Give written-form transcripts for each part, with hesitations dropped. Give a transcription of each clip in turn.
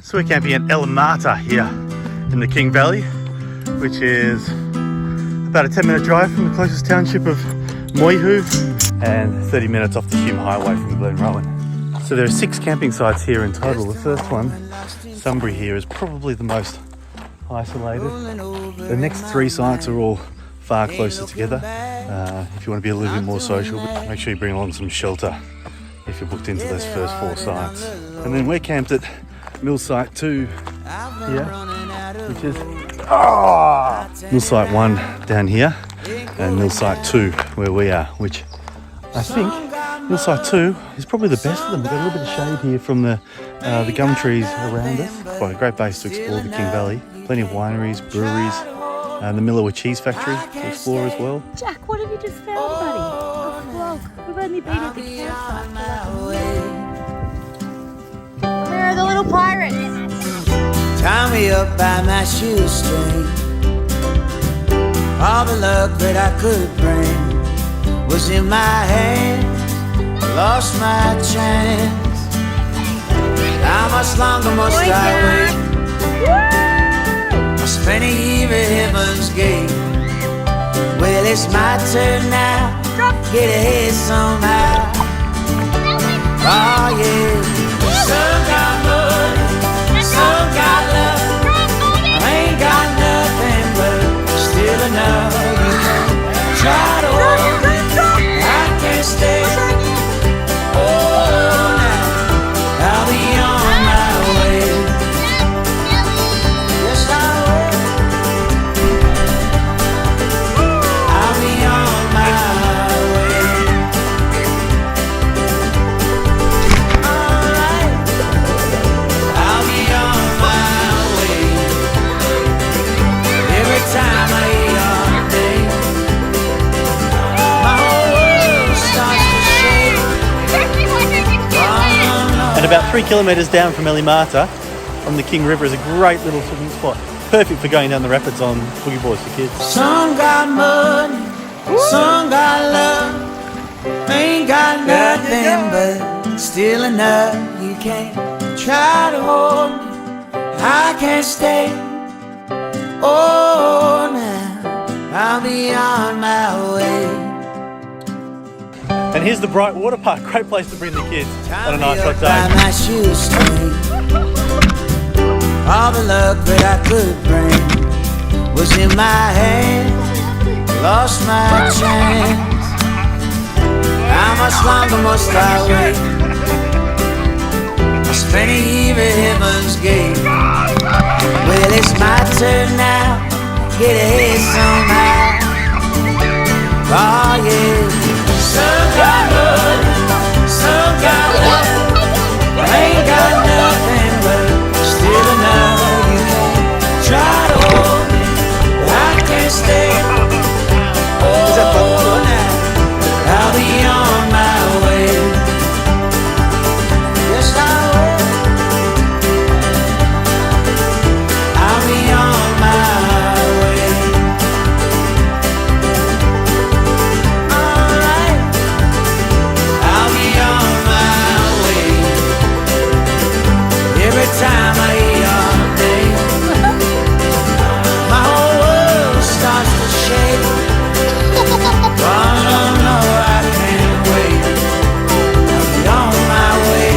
So we're camping at Ellimatta here in the King Valley, which is about a 10-minute drive from the closest township of Moihu and 30 minutes off the Hume Highway from Glenrowan. So there are 6 camping sites here in total. The first one, Sunbury here, is probably the most isolated. The next 3 sites are all far closer together. If you want to be a little bit more social, but make sure you bring along some shelter if you're booked into those first 4 sites. And then we're camped at Mill Site 2 here, which is Mill Site 1 down here, and Mill Site 2 where we are, which I think Mill Site 2 is probably the best for them. We've got a little bit of shade here from the gum trees around us. Quite a great base to explore the King Valley. Plenty of wineries, breweries, and the Miller Cheese Factory to explore as well. Jack, what have you just found, buddy? A frog. We've only been at the campsite. Where are the little pirates? Tie me up by my shoestring. All the luck that I could bring was in my hands. Lost my chance. How much longer must I wait? I spent a year at Heaven's Gate. Well, it's my turn now. Get ahead somehow. Oh yeah. Some got money, some got love. I ain't got nothing, but still enough. Try to hold me, I can't stay. Oh, now I'll be on my way. Yes, I will. I'll be on my way. Alright, I'll be on my way. Every time I eat all day, my whole world starts to shake. And about 3 kilometres down from Ellimatta, on the King River, is a great little swimming spot. Perfect for going down the rapids on boogie boards for kids. Some got money, some got love. Ain't got nothing, but still enough. You can't try to hold me, I can't stay. Oh, now I'll be on my way. And here's the Bright Water Park. Great place to bring the kids on a nice hot By day. my shoestring. All the luck that I could bring was in my hand. Lost my chance. How much longer must I wait? I spent a year at Heaven's Gate. Well, it's my turn now. Get ahead somehow. Oh yeah. Some got money, some got love. I ain't got nothing, but still enough. You can try to hold me, but I can't stay. Oh, now I'll be on my way. Yes, I will. I'll be on my way. Alright, I'll be on my way. Every time I eat all day, my whole world starts to shake. Oh no, no, I can't wait. I'll be on my way.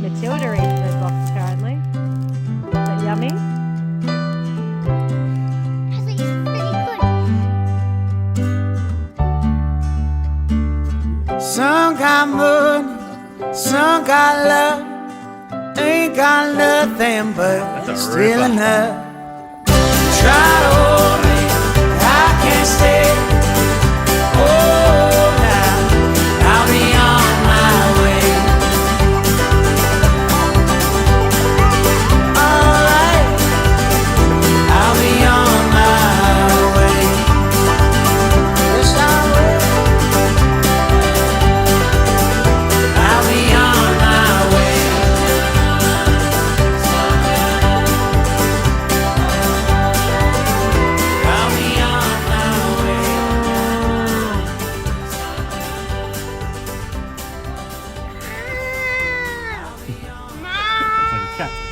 Matilda eats her box currently. Is that yummy? Some got money, some got love. Ain't got nothing, but That's a still ripper. enough. Try to hold me, I can't stay. Oh, now I'll be on my way. Alright, I'll be on my way. Yes, I will. I'll be on my way. I'll be on my way. Hipcamp.